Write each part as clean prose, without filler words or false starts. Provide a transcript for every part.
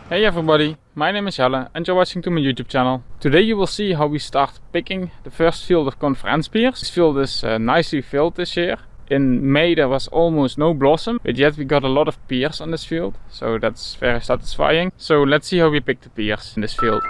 Hey everybody, my name is Jelle and you're watching to my YouTube channel. Today you will see how we start picking the first field of conference pears. This field is nicely filled this year. In May there was almost no blossom, but yet we got a lot of pears on this field, so that's very satisfying. So let's see how we pick the pears in this field.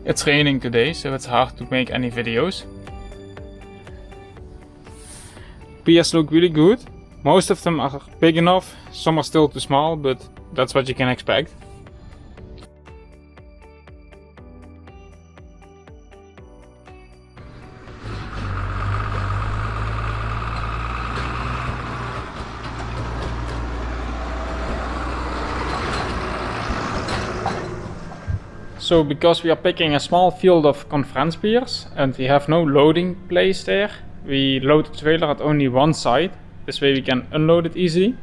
It's raining today, so it's hard to make any videos. Pears look really good. Most of them are big enough, some are still too small, but that's what you can expect. So because we are picking a small field of conference pears and we have no loading place there, we load the trailer at only one side. This way we can unload it easily.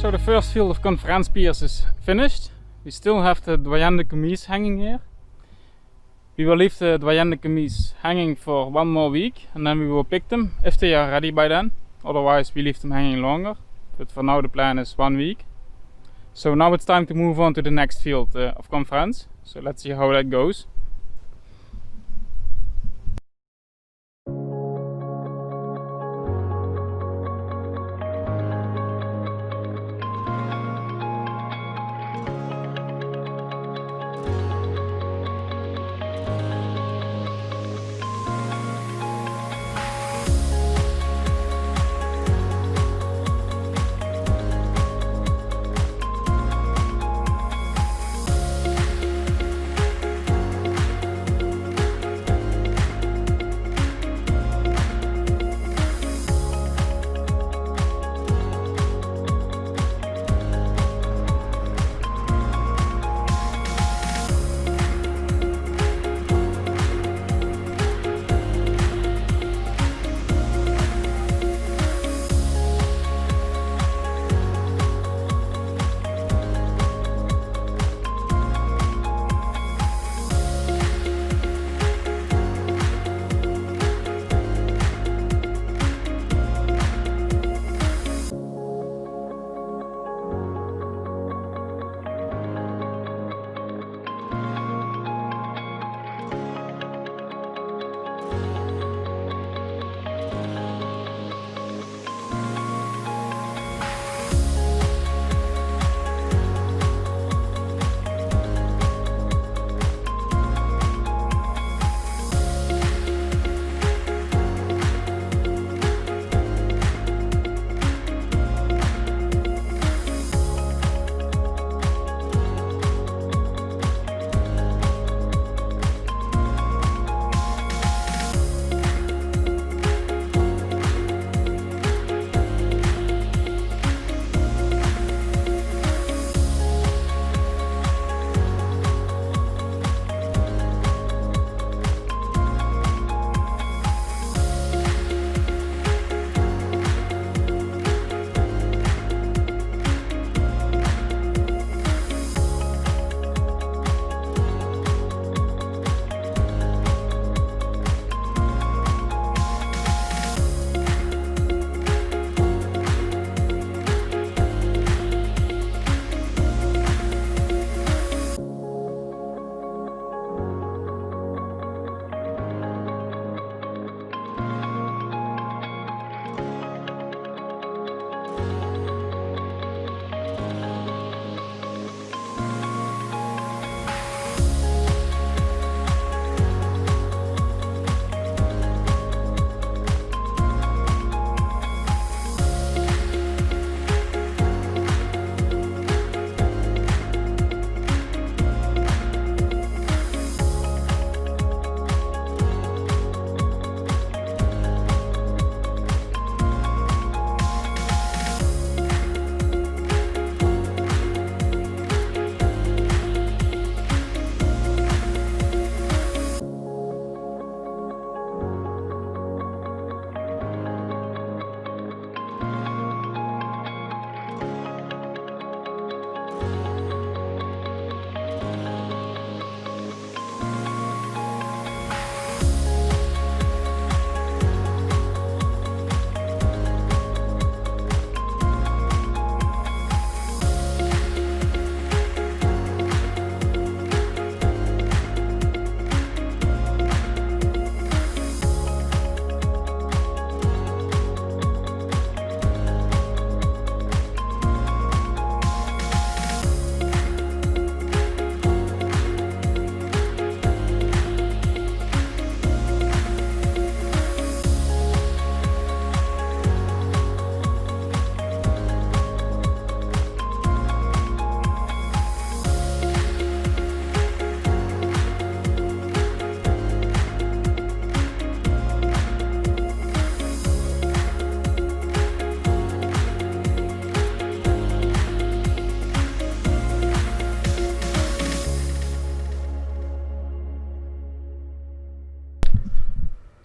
So the first field of conference pears is finished. We still have the Doyenne de Camise hanging here. We will leave the Doyenne de Camise hanging for 1 more week and then we will pick them if they are ready by then. Otherwise we leave them hanging longer. But for now the plan is 1 week. So now it's time to move on to the next field of conference. So let's see how that goes.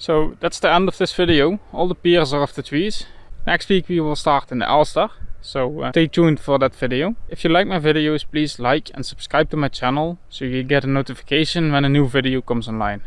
So that's the end of this video. All the pears are off the trees. Next week we will start in the Ulster, so stay tuned for that video. If you like my videos, please like and subscribe to my channel so you get a notification when a new video comes online.